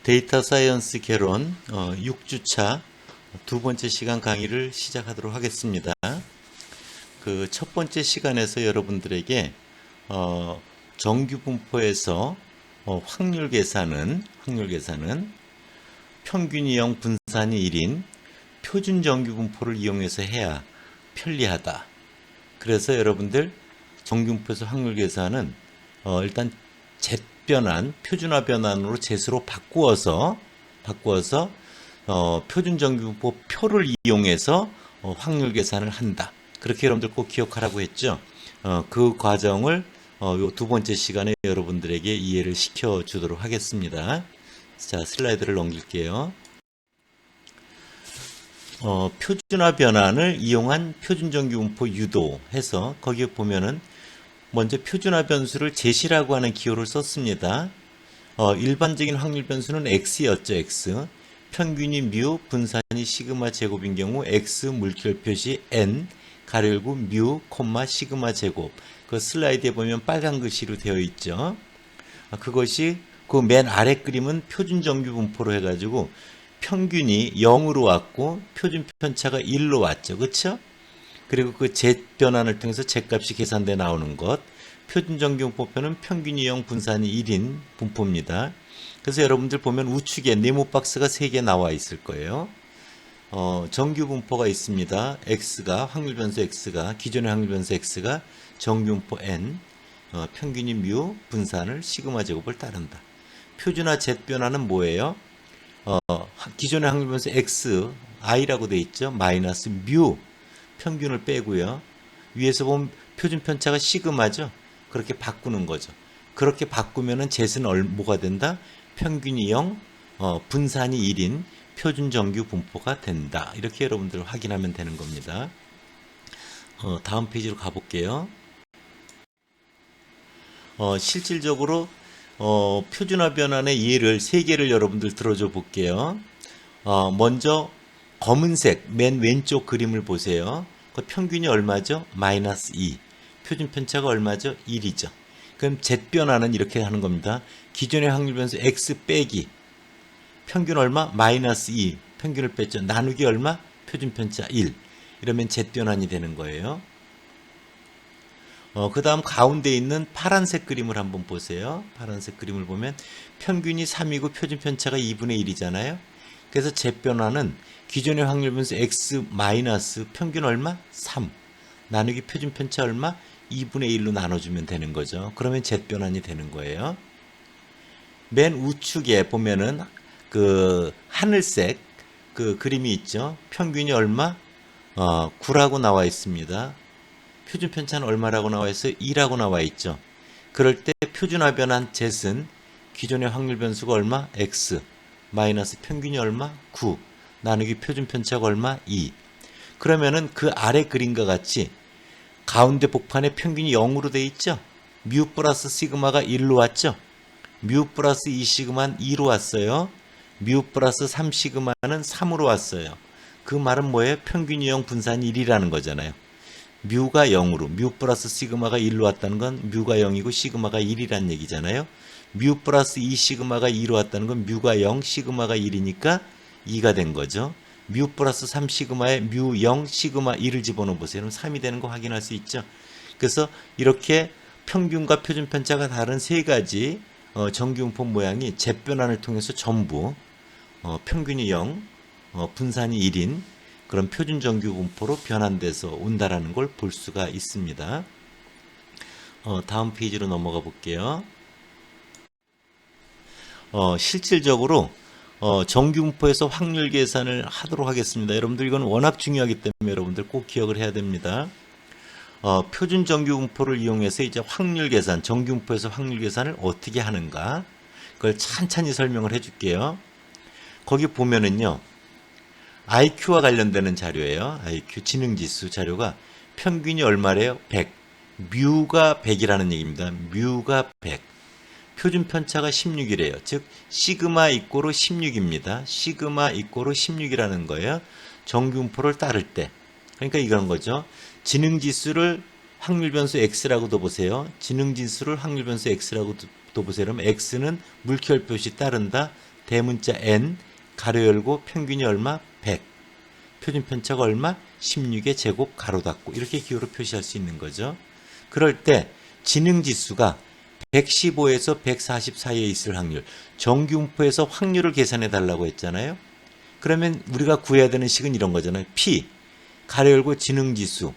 데이터 사이언스 개론 6주차 두 번째 시간 강의를 시작하도록 하겠습니다. 그 첫 번째 시간에서 여러분들에게 정규 분포에서 확률 계산은 평균이 0, 분산이 1인 표준 정규 분포를 이용해서 해야 편리하다. 그래서 여러분들 정규 분포에서 확률 계산은 일단 잿변환, 표준화 변환으로 잿으로 바꾸어서 표준 정규분포 표를 이용해서 확률 계산을 한다. 그렇게 여러분들 꼭 기억하라고 했죠. 그 과정을 요 두 번째 시간에 여러분들에게 이해를 시켜주도록 하겠습니다. 자, 슬라이드를 넘길게요. 표준화 변환을 이용한 표준정규분포 유도해서 거기에 보면은 먼저 표준화 변수를 제시라고 하는 기호를 썼습니다. 일반적인 확률 변수는 x였죠, x. 평균이 뮤, 분산이 시그마 제곱인 경우 x 물결 표시 n 가로 열고 뮤, 시그마 제곱. 그 슬라이드에 보면 빨간 글씨로 되어 있죠. 그것이 그 맨 아래 그림은 표준 정규 분포로 해가지고 평균이 0으로 왔고 표준 편차가 1로 왔죠. 그렇죠? 그리고 그 제 변환을 통해서 제 값이 계산돼 나오는 것. 표준 정규 분포표는 평균이 0, 분산이 1인 분포입니다. 그래서 여러분들 보면 우측에 네모 박스가 3개 나와 있을 거예요. 정규 분포가 있습니다. x가 확률 변수 x가 기존의 확률 변수 x가 정규 분포 n, 평균이 뮤, 분산을 시그마 제곱을 따른다. 표준화 z 변화는 뭐예요? 기존의 확률 변수 x, i라고 되어 있죠. 마이너스 뮤, 평균을 빼고요. 위에서 보면 표준 편차가 시그마죠. 그렇게 바꾸는 거죠. 그렇게 바꾸면은 z는 뭐가 된다? 평균이 0, 분산이 1인 표준 정규 분포가 된다. 이렇게 여러분들 확인하면 되는 겁니다. 다음 페이지로 가볼게요. 실질적으로 표준화 변환의 예를 3개를 여러분들 들어줘 볼게요. 먼저 검은색 맨 왼쪽 그림을 보세요. 그 평균이 얼마죠? 마이너스 2. 표준 편차가 얼마죠? 1이죠. 그럼 z 변화는 이렇게 하는 겁니다. 기존의 확률 변수 x 빼기 평균 얼마? 마이너스 2. 평균을 뺐죠. 나누기 얼마? 표준 편차 1. 이러면 z 변환이 되는 거예요. 그 다음 가운데 있는 파란색 그림을 한번 보세요. 파란색 그림을 보면 평균이 3이고 표준 편차가 2분의 1이잖아요. 그래서 z 변화는 기존의 확률 변수 x 마이너스 평균 얼마? 3. 나누기 표준 편차 얼마? 2분의 1로 나눠주면 되는 거죠. 그러면 z 변환이 되는 거예요. 맨 우측에 보면은 그 하늘색 그 그림이 있죠. 평균이 얼마? 9라고 나와 있습니다. 표준 편차는 얼마라고 나와 있어요? 2라고 나와 있죠. 그럴 때 표준화 변환 z는 기존의 확률 변수가 얼마? x 마이너스 평균이 얼마? 9 나누기 표준 편차가 얼마? 2. 그러면은 그 아래 그림과 같이 가운데 복판에 평균이 0으로 돼 있죠. 뮤 플러스 시그마가 1로 왔죠. 뮤 플러스 2 시그마는 2로 왔어요. 뮤 플러스 3 시그마는 3으로 왔어요. 그 말은 뭐예요? 평균이 0, 분산이 1이라는 거잖아요. 뮤가 0으로 뮤 플러스 시그마가 1로 왔다는 건 뮤가 0이고 시그마가 1이란 얘기잖아요. 뮤 플러스 2 시그마가 2로 왔다는 건 뮤가 0, 시그마가 1이니까 2가 된 거죠. 뮤 플러스 3 시그마에 뮤 0, 시그마 1을 집어넣어 보세요. 그럼 3이 되는 거 확인할 수 있죠. 그래서 이렇게 평균과 표준 편차가 다른 세 가지 정규분포 모양이 z 변환을 통해서 전부 평균이 0, 분산이 1인 그런 표준 정규 분포로 변환돼서 온다라는 걸 볼 수가 있습니다. 다음 페이지로 넘어가 볼게요. 실질적으로 정규 분포에서 확률 계산을 하도록 하겠습니다. 여러분들 이건 워낙 중요하기 때문에 여러분들 꼭 기억을 해야 됩니다. 표준 정규 분포를 이용해서 이제 확률 계산, 정규 분포에서 확률 계산을 어떻게 하는가 그걸 찬찬히 설명을 해줄게요. 거기 보면은요. IQ와 관련되는 자료예요. IQ 지능지수 자료가 평균이 얼마래요? 100. 뮤가 100이라는 얘기입니다. 뮤가 100. 표준 편차가 16이래요. 즉 시그마 이꼬르 16입니다. 시그마 이꼬르 16이라는 거예요. 정규분포를 따를 때. 그러니까 이런 거죠. 지능지수를 확률 변수 x라고도 보세요. 지능지수를 확률 변수 x라고도 보세요. 그러면 x는 물결 표시 따른다. 대문자 n 가로 열고 평균이 얼마? 100. 표준 편차가 얼마? 16의 제곱 가로 닫고 이렇게 기호로 표시할 수 있는 거죠. 그럴 때 지능 지수가 115에서 140 사이에 있을 확률, 정규분포에서 확률을 계산해 달라고 했잖아요. 그러면 우리가 구해야 되는 식은 이런 거잖아요. P 가로 열고 지능 지수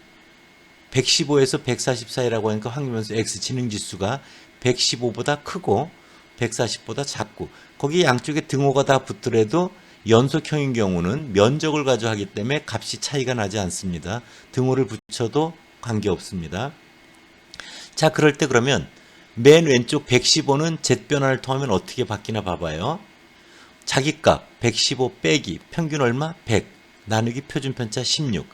115에서 140 사이라고 하니까 확률변수 X 지능 지수가 115보다 크고 140보다 작고 거기 양쪽에 등호가 다 붙더라도 연속형인 경우는 면적을 가져가기 때문에 값이 차이가 나지 않습니다. 등호를 붙여도 관계없습니다. 자, 그럴 때 그러면 맨 왼쪽 115는 Z 변화를 통하면 어떻게 바뀌나 봐봐요. 자기값 115 빼기 평균 얼마? 100 나누기 표준편차 16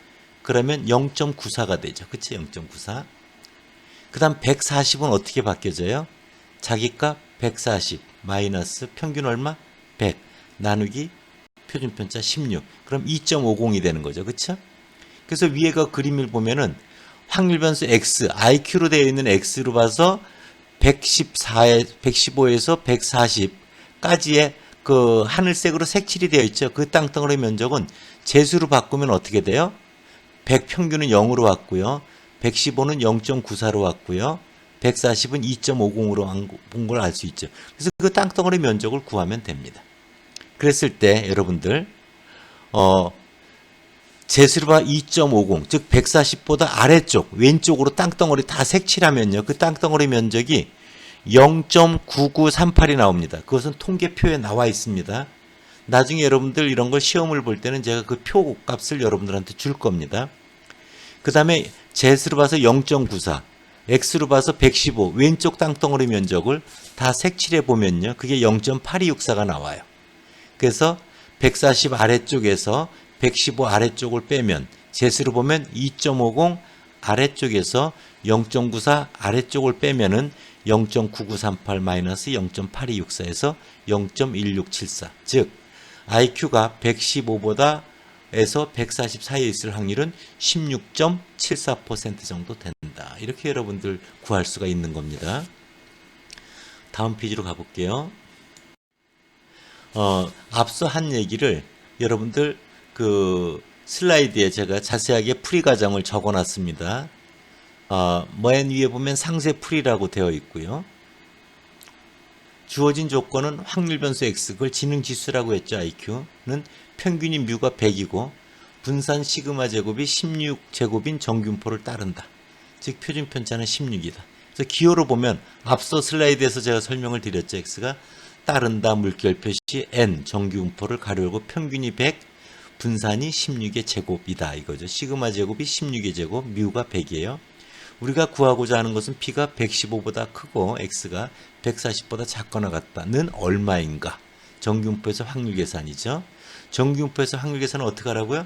그러면 0.94가 되죠. 그치? 0.94. 그 다음 140은 어떻게 바뀌어져요? 자기값 140 마이너스 평균 얼마? 100 나누기 표준편차 16 그럼 2.50이 되는 거죠. 그쵸? 그래서 위에가 그림을 보면은 확률변수 X, IQ로 되어 있는 X로 봐서 115에서 140까지의 그 하늘색으로 색칠이 되어 있죠. 그 땅덩어리 면적은 재수로 바꾸면 어떻게 돼요? 100 평균은 0으로 왔고요. 115는 0.94로 왔고요. 140은 2.50으로 본 걸 알 수 있죠. 그래서 그 땅덩어리 면적을 구하면 됩니다. 그랬을 때 여러분들 제수르바 2.50, 즉 140보다 아래쪽 왼쪽으로 땅덩어리 다 색칠하면요. 그 땅덩어리 면적이 0.9938이 나옵니다. 그것은 통계표에 나와 있습니다. 나중에 여러분들 이런 걸 시험을 볼 때는 제가 그 표 값을 여러분들한테 줄 겁니다. 그 다음에 Z로 봐서 0.94, X로 봐서 115, 왼쪽 땅덩어리 면적을 다 색칠해 보면요. 그게 0.8264가 나와요. 그래서 140 아래쪽에서 115 아래쪽을 빼면 Z로 보면 2.50 아래쪽에서 0.94 아래쪽을 빼면은 0.9938 마이너스 0.8264에서 0.1674. 즉 IQ가 115보다 에서 140 사이에 있을 확률은 16.74% 정도 된다. 이렇게 여러분들 구할 수가 있는 겁니다. 다음 페이지로 가볼게요. 앞서 한 얘기를 여러분들 그 슬라이드에 제가 자세하게 풀이 과정을 적어 놨습니다. 맨 위에 보면 상세 풀이라고 되어 있고요. 주어진 조건은 확률 변수 X, 그걸 지능 지수라고 했죠. IQ는 평균인 뮤가 100이고 분산 시그마 제곱이 16제곱인 정균포를 따른다. 즉 표준 편차는 16이다. 그래서 기호로 보면 앞서 슬라이드에서 제가 설명을 드렸죠. X가 따른다 물결 표시 N 정균포를 가로 열고 평균이 100 분산이 16의 제곱이다 이거죠. 시그마 제곱이 16의 제곱 뮤가 100이에요. 우리가 구하고자 하는 것은 P가 115보다 크고 X가 140보다 작거나 같다는 얼마인가. 정균포에서 확률 계산이죠. 정균포에서 확률 계산은 어떻게 하라고요?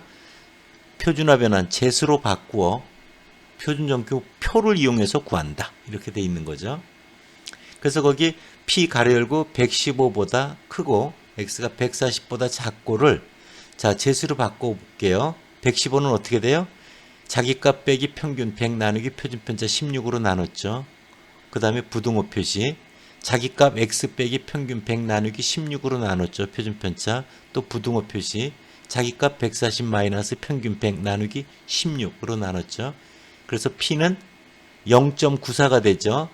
표준화 변환 재수로 바꾸어 표준 정균표를 이용해서 구한다. 이렇게 돼 있는 거죠. 그래서 거기 P 가로 열고 115보다 크고 X가 140보다 작고를 자 재수로 바꿔 볼게요. 115는 어떻게 돼요? 자기값 빼기 평균 100 나누기 표준편차 16으로 나눴죠. 그 다음에 부등호 표시 자기값 X 빼기 평균 100 나누기 16으로 나눴죠. 표준편차 또 부등호 표시 자기값 140 마이너스 평균 100 나누기 16으로 나눴죠. 그래서 P는 0.94가 되죠.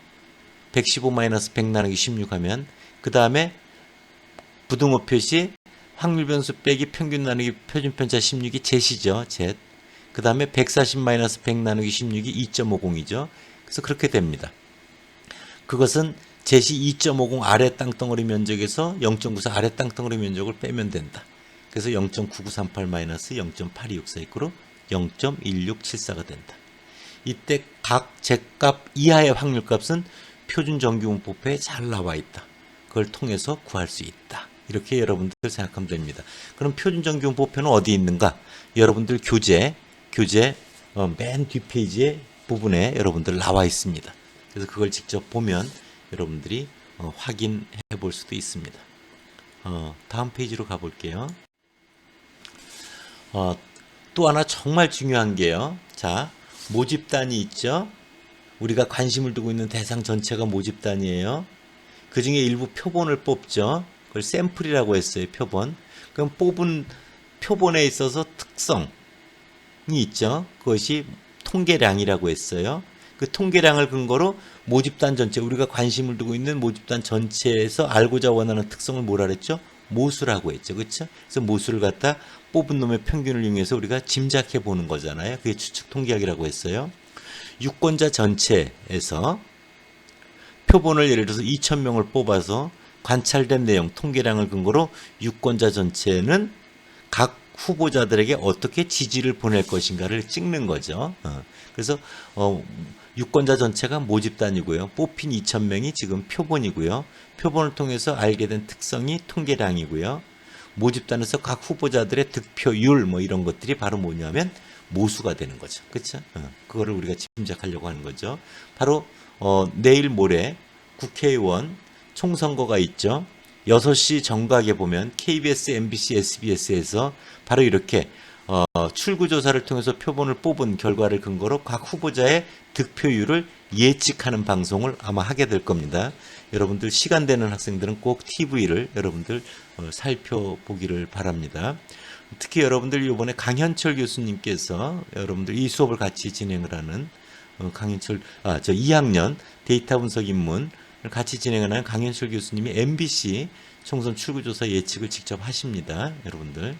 115 마이너스 100 나누기 16 하면 그 다음에 부등호 표시 확률 변수 빼기 평균 나누기 표준편차 16이 Z이죠. Z. 그 다음에 140 마이너스 100 나누기 16이 2.50이죠. 그래서 그렇게 됩니다. 그것은 Z이 2.50 아래 땅덩어리 면적에서 0.94 아래 땅덩어리 면적을 빼면 된다. 그래서 0.9938 마이너스 0.8264 이끄로 0.1674가 된다. 이때 각 Z값 이하의 확률값은 표준 정규분포표에 잘 나와 있다. 그걸 통해서 구할 수 있다. 이렇게 여러분들 생각하면 됩니다. 그럼 표준 정규분포표는 어디 있는가? 여러분들 교재 맨 뒷페이지의 부분에 여러분들 나와 있습니다. 그래서 그걸 직접 보면 여러분들이 확인해 볼 수도 있습니다. 다음 페이지로 가볼게요. 또 하나 정말 중요한 게요. 자, 모집단이 있죠. 우리가 관심을 두고 있는 대상 전체가 모집단이에요. 그 중에 일부 표본을 뽑죠. 그걸 샘플이라고 했어요. 표본. 그럼 뽑은 표본에 있어서 특성이 있죠. 그것이 통계량이라고 했어요. 그 통계량을 근거로 모집단 전체, 우리가 관심을 두고 있는 모집단 전체에서 알고자 원하는 특성을 뭐라 그랬죠? 모수라고 했죠. 그렇죠? 그래서 모수를 갖다 뽑은 놈의 평균을 이용해서 우리가 짐작해 보는 거잖아요. 그게 추측 통계학이라고 했어요. 유권자 전체에서 표본을 예를 들어서 2,000명을 뽑아서 관찰된 내용, 통계량을 근거로 유권자 전체는 각 후보자들에게 어떻게 지지를 보낼 것인가를 찍는 거죠. 그래서 유권자 전체가 모집단이고요. 뽑힌 2,000명이 지금 표본이고요. 표본을 통해서 알게 된 특성이 통계량이고요. 모집단에서 각 후보자들의 득표율 뭐 이런 것들이 바로 뭐냐면 모수가 되는 거죠. 그렇죠? 그거를 우리가 짐작하려고 하는 거죠. 바로 내일 모레 국회의원 총선거가 있죠. 6시 정각에 보면 KBS, MBC, SBS에서 바로 이렇게 출구조사를 통해서 표본을 뽑은 결과를 근거로 각 후보자의 득표율을 예측하는 방송을 아마 하게 될 겁니다. 여러분들 시간 되는 학생들은 꼭 TV를 여러분들 살펴보기를 바랍니다. 특히 여러분들 이번에 강현철 교수님께서 여러분들 이 수업을 같이 진행을 하는 강현철 저 2학년 데이터 분석 입문을 같이 진행을 하는 강현철 교수님이 MBC 총선 출구조사 예측을 직접 하십니다. 여러분들.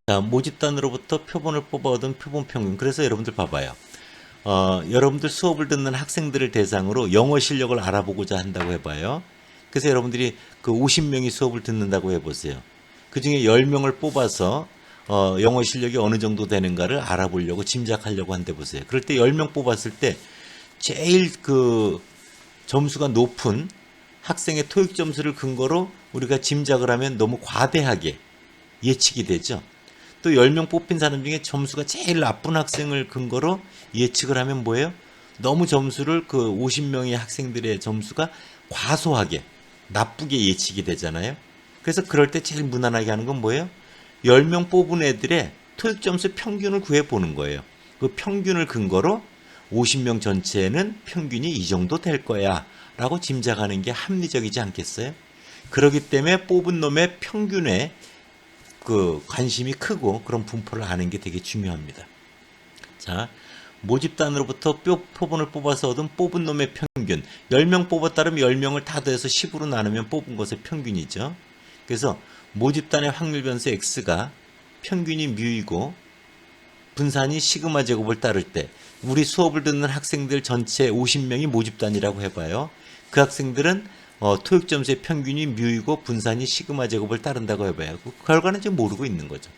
자, 모집단으로부터 표본을 뽑아 얻은 표본 평균. 그래서 여러분들 봐봐요. 여러분들 수업을 듣는 학생들을 대상으로 영어 실력을 알아보고자 한다고 해봐요. 그래서 여러분들이 그 50명이 수업을 듣는다고 해보세요. 그 중에 10명을 뽑아서 영어 실력이 어느 정도 되는가를 알아보려고 짐작하려고 한데 보세요. 그럴 때 10명 뽑았을 때 제일 그 점수가 높은 학생의 토익 점수를 근거로 우리가 짐작을 하면 너무 과대하게 예측이 되죠. 또 10명 뽑힌 사람 중에 점수가 제일 나쁜 학생을 근거로 예측을 하면 뭐예요? 너무 점수를 그 50명의 학생들의 점수가 과소하게 나쁘게 예측이 되잖아요. 그래서 그럴 때 제일 무난하게 하는 건 뭐예요? 10명 뽑은 애들의 토익 점수 평균을 구해보는 거예요. 그 평균을 근거로 50명 전체는 평균이 이 정도 될 거야 라고 짐작하는 게 합리적이지 않겠어요? 그렇기 때문에 뽑은 놈의 평균에 그 관심이 크고 그런 분포를 아는 게 되게 중요합니다. 자, 모집단으로부터 표본을 뽑아서 얻은 뽑은 놈의 평균 10명 뽑았다면 10명을 다 더해서 10으로 나누면 뽑은 것의 평균이죠. 그래서 모집단의 확률 변수 x가 평균이 뮤이고 분산이 시그마 제곱을 따를 때 우리 수업을 듣는 학생들 전체 50명이 모집단이라고 해봐요. 그 학생들은 토익 점수의 평균이 뮤이고 분산이 시그마 제곱을 따른다고 해봐요. 그 결과는 지금 모르고 있는 거죠.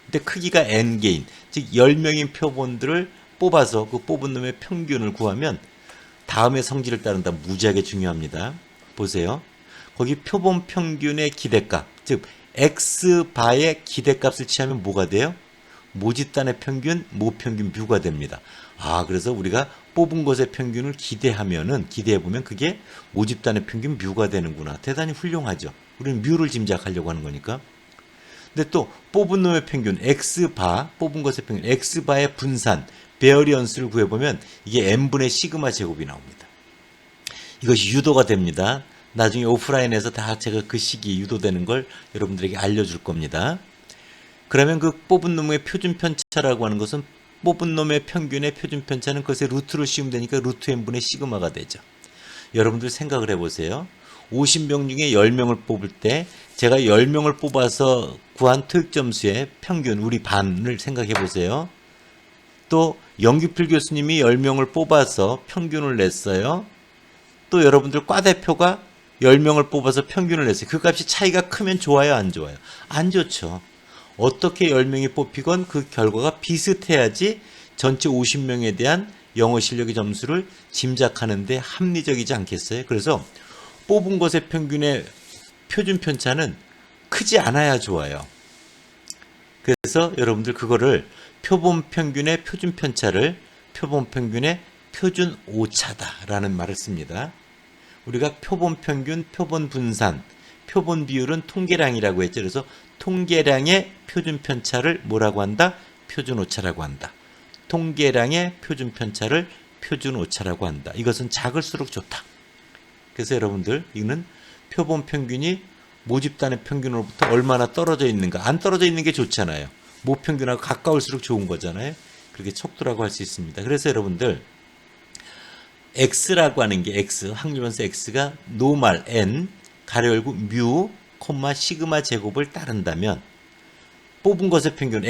근데 크기가 n개인, 즉 10명의 표본들을 뽑아서 그 뽑은 놈의 평균을 구하면 다음의 성질을 따른다. 무지하게 중요합니다. 보세요. 거기 표본 평균의 기대값, 즉 x바의 기대값을 취하면 뭐가 돼요? 모집단의 평균, 모평균 뮤가 됩니다. 그래서 우리가 뽑은 것의 평균을 기대해보면 그게 모집단의 평균 뮤가 되는구나. 대단히 훌륭하죠. 우리는 뮤를 짐작하려고 하는 거니까. 근데 또 뽑은 놈의 평균, x바, 뽑은 것의 평균, x바의 분산, 베어리언스를 구해보면 이게 n분의 시그마 제곱이 나옵니다. 이것이 유도가 됩니다. 나중에 오프라인에서 다 제가 그 시기 유도되는 걸 여러분들에게 알려줄 겁니다. 그러면 그 뽑은 놈의 표준 편차라고 하는 것은 뽑은 놈의 평균의 표준 편차는 그것의 루트로 씌우면 되니까 루트 n분의 시그마가 되죠. 여러분들 생각을 해보세요. 50명 중에 10명을 뽑을 때 제가 10명을 뽑아서 구한 토익 점수의 평균 우리 반을 생각해 보세요. 또 영규필 교수님이 10명을 뽑아서 평균을 냈어요. 또 여러분들 과대표가 10명을 뽑아서 평균을 냈어요. 그 값이 차이가 크면 좋아요, 안 좋아요? 안 좋죠. 어떻게 10명이 뽑히건 그 결과가 비슷해야지 전체 50명에 대한 영어 실력의 점수를 짐작하는데 합리적이지 않겠어요? 그래서 뽑은 것의 평균의 표준 편차는 크지 않아야 좋아요. 그래서 여러분들 그거를 표본 평균의 표준 편차를 표본 평균의 표준 오차다라는 말을 씁니다. 우리가 표본 평균, 표본 분산, 표본 비율은 통계량이라고 했죠. 그래서 통계량의 표준 편차를 뭐라고 한다? 표준 오차라고 한다. 통계량의 표준 편차를 표준 오차라고 한다. 이것은 작을수록 좋다. 그래서 여러분들 이거는 표본 평균이 모집단의 평균으로부터 얼마나 떨어져 있는가. 안 떨어져 있는 게 좋잖아요. 모평균하고 가까울수록 좋은 거잖아요. 그렇게 척도라고 할 수 있습니다. 그래서 여러분들 x라고 하는 게 x, 확률변수 x가 노멀 n 가로 열고 뮤, 콤마 시그마 제곱을 따른다면 뽑은 것의 평균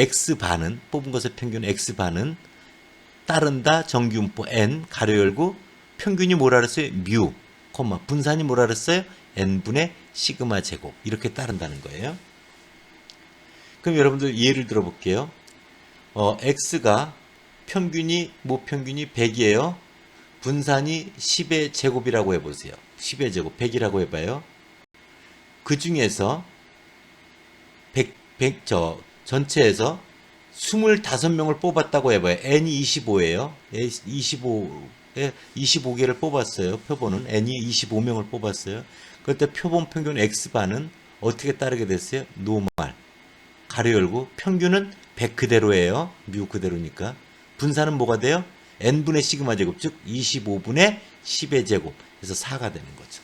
x반은 따른다 정규분포 n 가로 열고 평균이 뭐라 그랬어요? 뮤, 콤마 분산이 뭐라 그랬어요? n분의 시그마 제곱 이렇게 따른다는 거예요. 그럼 여러분들 예를 들어 볼게요. x가 평균이 모평균이 100이에요. 분산이 10의 제곱이라고 해보세요. 10의 제곱 100이라고 해봐요. 그 중에서 전체에서 25명을 뽑았다고 해봐요. n이 25예요. 25개를 뽑았어요. 표본은 n이 25명을 뽑았어요. 그때 표본 평균 x반은 어떻게 따르게 됐어요? 노멀 가로 열고 평균은 100 그대로예요. 뮤 그대로니까. 분산은 뭐가 돼요? n분의 시그마 제곱 즉 25분의 10의 제곱 그래서 4가 되는 거죠.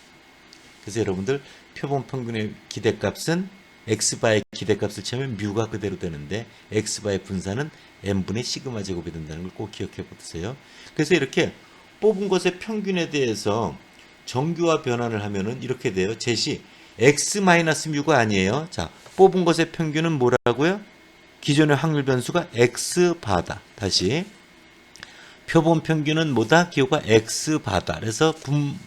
그래서 여러분들 표본 평균의 기대값은 x바의 기대값을 치면 뮤가 그대로 되는데 x바의 분산은 n분의 시그마 제곱이 된다는 걸 꼭 기억해 보세요. 그래서 이렇게 뽑은 것의 평균에 대해서 정규화 변환을 하면은 이렇게 돼요. 제시 x-뮤가 아니에요. 자, 뽑은 것의 평균은 뭐라고요? 기존의 확률 변수가 x바다. 다시 표본 평균은 뭐다? 기호가 x바다. 그래서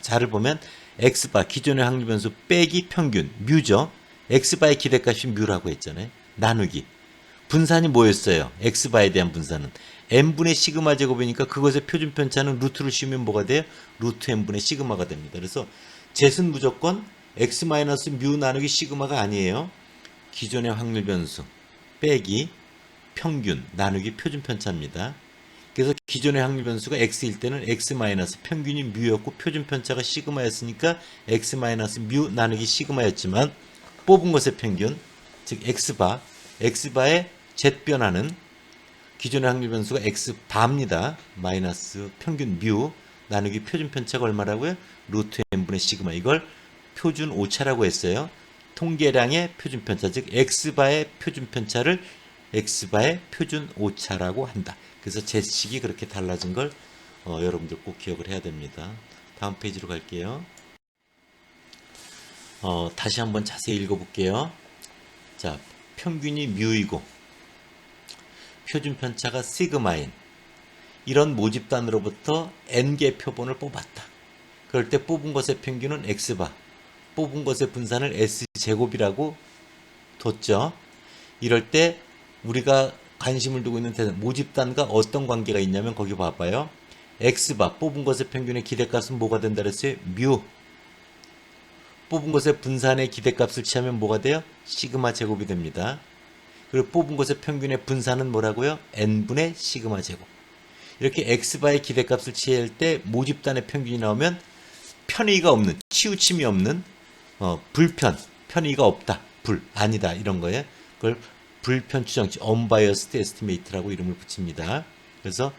자를 보면 x바 기존의 확률 변수 빼기 평균 뮤죠. x바의 기대값이 뮤라고 했잖아요. 나누기. 분산이 뭐였어요? x바에 대한 분산은 n분의 시그마 제곱이니까 그것의 표준 편차는 루트를 씌우면 뭐가 돼요? 루트 n분의 시그마가 됩니다. 그래서 젯은 무조건 x-뮤 나누기 시그마가 아니에요. 기존의 확률 변수 빼기 평균 나누기 표준 편차입니다. 그래서 기존의 확률 변수가 x일 때는 x- 평균이 뮤였고 표준 편차가 시그마였으니까 x-뮤 나누기 시그마였지만 뽑은 것의 평균 즉 x바의 z 변화는 기존의 확률 변수가 x바입니다. 마이너스 평균 뮤 나누기 표준 편차가 얼마라고요? 루트 n분의 시그마. 이걸 표준 오차라고 했어요. 통계량의 표준 편차 즉 x바의 표준 편차를 x바의 표준 오차라고 한다. 그래서 제식이 그렇게 달라진 걸 여러분들 꼭 기억을 해야 됩니다. 다음 페이지로 갈게요. 다시 한번 자세히 읽어볼게요. 자, 평균이 뮤이고 표준 편차가 시그마인 이런 모집단으로부터 n개 표본을 뽑았다. 그럴 때 뽑은 것의 평균은 x바, 뽑은 것의 분산을 s제곱이라고 뒀죠. 이럴 때 우리가 관심을 두고 있는 대상 모집단과 어떤 관계가 있냐면 거기 봐봐요. x바 뽑은 것의 평균의 기대값은 뭐가 된다 그랬어요? 뮤. 뽑은 것의 분산의 기대값을 취하면 뭐가 돼요? 시그마 제곱이 됩니다. 그리고 뽑은 것의 평균의 분산은 뭐라고요? n분의 시그마 제곱. 이렇게 x바의 기대값을 취할 때 모집단의 평균이 나오면 편의가 없는, 치우침이 없는 편의가 없다, 아니다 이런 거예요. 그걸 불편 추정치, unbiased estimate라고 이름을 붙입니다. 그래서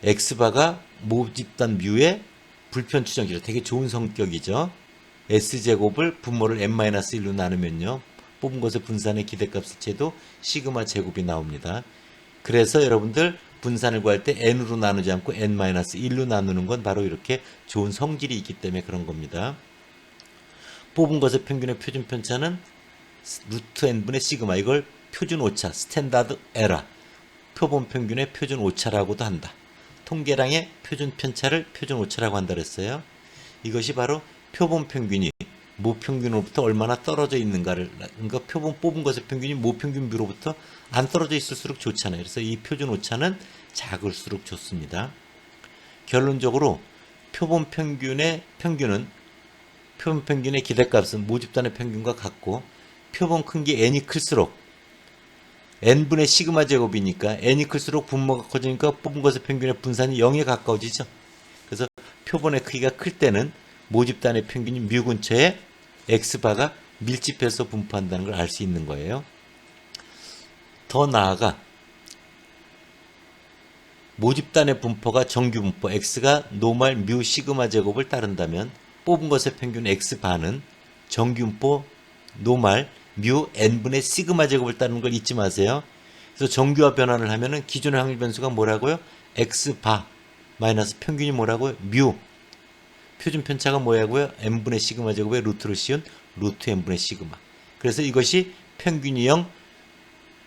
x바가 모집단 뮤의 불편 추정치로 되게 좋은 성격이죠. s제곱을 분모를 n-1로 나누면요. 뽑은 것의 분산의 기대값을 채도 시그마 제곱이 나옵니다. 그래서 여러분들 분산을 구할 때 n으로 나누지 않고 n-1로 나누는 건 바로 이렇게 좋은 성질이 있기 때문에 그런 겁니다. 뽑은 것의 평균의 표준 편차는 루트 n분의 시그마 이걸 표준 오차, 스탠다드 에러, 표본 평균의 표준 오차라고도 한다. 통계량의 표준 편차를 표준 오차라고 한다 그랬어요. 이것이 바로 표본 평균이 모평균으로부터 얼마나 떨어져 있는가를, 그러니까 표본 뽑은 것의 평균이 모평균 뮤로부터 안 떨어져 있을수록 좋잖아요. 그래서 이 표준 오차는 작을수록 좋습니다. 결론적으로 표본 평균의 평균은 표본 평균의 기대값은 모집단의 평균과 같고 표본 큰 게 n이 클수록 n분의 시그마 제곱이니까 n이 클수록 분모가 커지니까 뽑은 것의 평균의 분산이 0에 가까워지죠. 그래서 표본의 크기가 클 때는 모집단의 평균이 뮤 근처에 x바가 밀집해서 분포한다는 걸 알 수 있는 거예요. 더 나아가 모집단의 분포가 정규 분포 x가 노멀 뮤 시그마 제곱을 따른다면 뽑은 것의 평균 x바는 정규분포 노말 뮤 n분의 시그마 제곱을 따르는 걸 잊지 마세요. 그래서 정규화 변환을 하면은 기존의 확률 변수가 뭐라고요? x바 마이너스 평균이 뭐라고요? 뮤. 표준 편차가 뭐라고요? n분의 시그마 제곱에 루트를 씌운 루트 n분의 시그마. 그래서 이것이 평균이 0,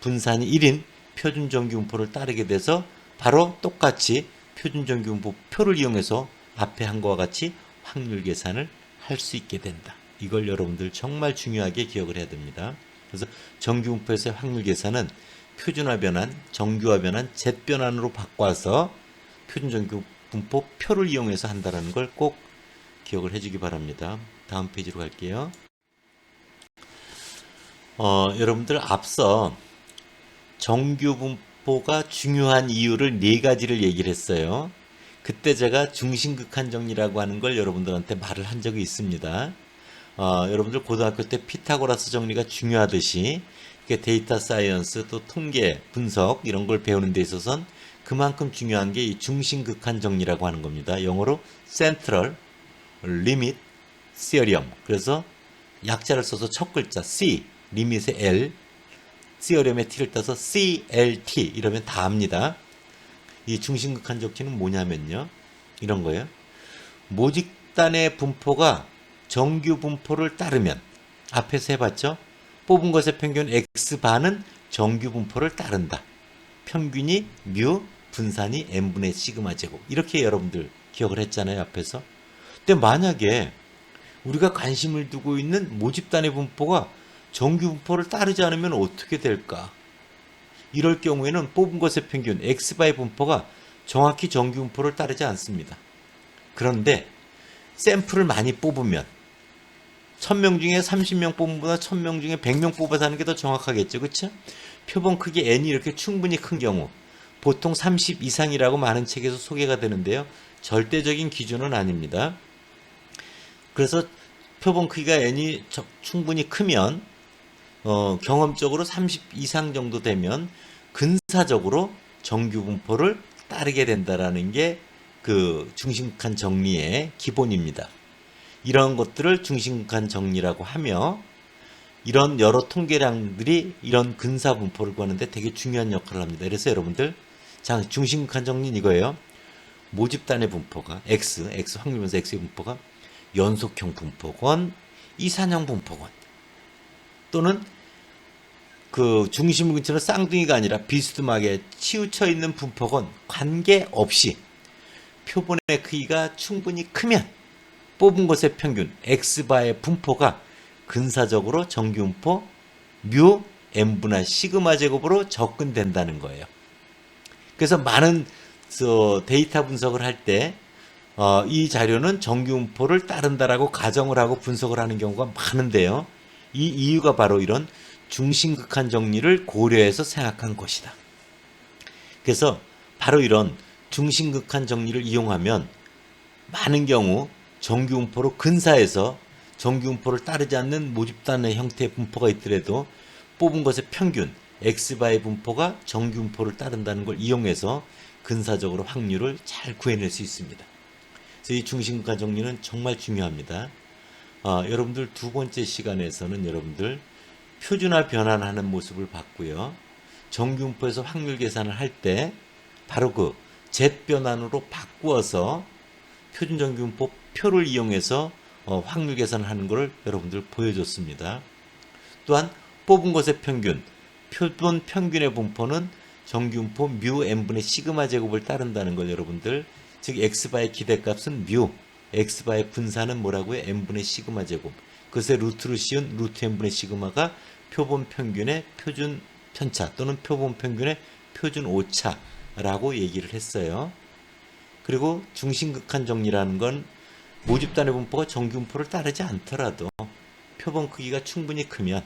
분산이 1인 표준 정규분포를 따르게 돼서 바로 똑같이 표준 정규분포 표를 이용해서 앞에 한 것과 같이 확률 계산을 할 수 있게 된다. 이걸 여러분들 정말 중요하게 기억을 해야 됩니다. 그래서 정규분포에서의 확률 계산은 표준화 변환, 정규화 변환, Z 변환으로 바꿔서 표준 정규분포 표를 이용해서 한다는 걸 꼭 기억을 해주기 바랍니다. 다음 페이지로 갈게요. 여러분들 앞서 정규분포가 중요한 이유를 4가지를 얘기를 했어요. 그때 제가 중심극한 정리라고 하는 걸 여러분들한테 말을 한 적이 있습니다. 여러분들 고등학교 때 피타고라스 정리가 중요하듯이 데이터 사이언스 또 통계 분석 이런 걸 배우는 데 있어서는 그만큼 중요한 게 이 중심극한 정리라고 하는 겁니다. 영어로 Central Limit Theorem. 그래서 약자를 써서 첫 글자 C, 리밋의 L, 시어렘의 T를 따서 CLT 이러면 다 합니다. 이 중심극한 정리는 뭐냐면요. 이런 거예요. 모집단의 분포가 정규 분포를 따르면 앞에서 해봤죠. 뽑은 것의 평균 X바는 정규 분포를 따른다. 평균이 뮤, 분산이 n분의 시그마 제곱. 이렇게 여러분들 기억을 했잖아요. 앞에서. 근데 만약에 우리가 관심을 두고 있는 모집단의 분포가 정규 분포를 따르지 않으면 어떻게 될까? 이럴 경우에는 뽑은 것의 평균 X바의 분포가 정확히 정규 분포를 따르지 않습니다. 그런데 샘플을 많이 뽑으면 1000명 중에 30명 뽑은 보다 1000명 중에 100명 뽑아서 하는 게 더 정확하겠죠. 그렇죠? 표본 크기 n이 이렇게 충분히 큰 경우 보통 30 이상이라고 많은 책에서 소개가 되는데요. 절대적인 기준은 아닙니다. 그래서 표본 크기가 n이 충분히 크면 경험적으로 30 이상 정도 되면 근사적으로 정규 분포를 따르게 된다라는 게 그 중심극한 정리의 기본입니다. 이런 것들을 중심극한 정리라고 하며 이런 여러 통계량들이 이런 근사 분포를 구하는데 되게 중요한 역할을 합니다. 그래서 여러분들 자 중심극한 정리는 이거예요. 모집단의 분포가 X 확률 변수 X의 분포가 연속형 분포건 이산형 분포건 또는 그 중심을 근처는 쌍둥이가 아니라 비스듬하게 치우쳐 있는 분포건 관계없이 표본의 크기가 충분히 크면 뽑은 것의 평균 X바의 분포가 근사적으로 정규분포 뮤 n분의 시그마 제곱으로 접근된다는 거예요. 그래서 많은 데이터 분석을 할 때 이 자료는 정규분포를 따른다라고 가정을 하고 분석을 하는 경우가 많은데요. 이 이유가 바로 이런 중심극한 정리를 고려해서 생각한 것이다. 그래서 바로 이런 중심극한 정리를 이용하면 많은 경우 정규분포로 근사해서 정규분포를 따르지 않는 모집단의 형태의 분포가 있더라도 뽑은 것의 평균 X바의 분포가 정규분포를 따른다는 걸 이용해서 근사적으로 확률을 잘 구해낼 수 있습니다. 그래서 이 중심극한 정리는 정말 중요합니다. 여러분들 두 번째 시간에서는 여러분들 표준화 변환하는 모습을 봤고요. 정규분포에서 확률 계산을 할 때 바로 그 Z 변환으로 바꾸어서 표준 정규분포 표를 이용해서 확률 계산을 하는 것을 여러분들 보여줬습니다. 또한 뽑은 것의 평균, 표본 평균의 분포는 정규분포 뮤 n분의 시그마 제곱을 따른다는 걸 여러분들 즉 X바의 기대값은 뮤, X바의 분산은 뭐라고요? n분의 시그마 제곱. 그것의 루트를 씌운 루트 n분의 시그마가 표본 평균의 표준 편차 또는 표본 평균의 표준 오차라고 얘기를 했어요. 그리고 중심극한 정리라는 건 모집단의 분포가 정규분포를 따르지 않더라도 표본 크기가 충분히 크면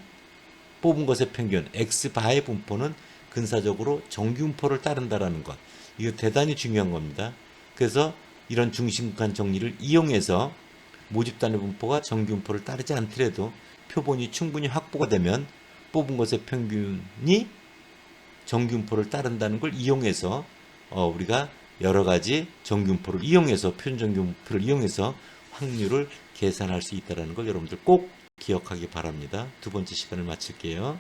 뽑은 것의 평균 X바의 분포는 근사적으로 정규분포를 따른다라는 것. 이거 대단히 중요한 겁니다. 그래서 이런 중심극한 정리를 이용해서 모집단의 분포가 정규분포를 따르지 않더라도 표본이 충분히 확보가 되면 뽑은 것의 평균이 정규분포를 따른다는 걸 이용해서 우리가 여러 가지 정규분포를 이용해서 표준 정규분포를 이용해서 확률을 계산할 수 있다는 걸 여러분들 꼭 기억하기 바랍니다. 두 번째 시간을 마칠게요.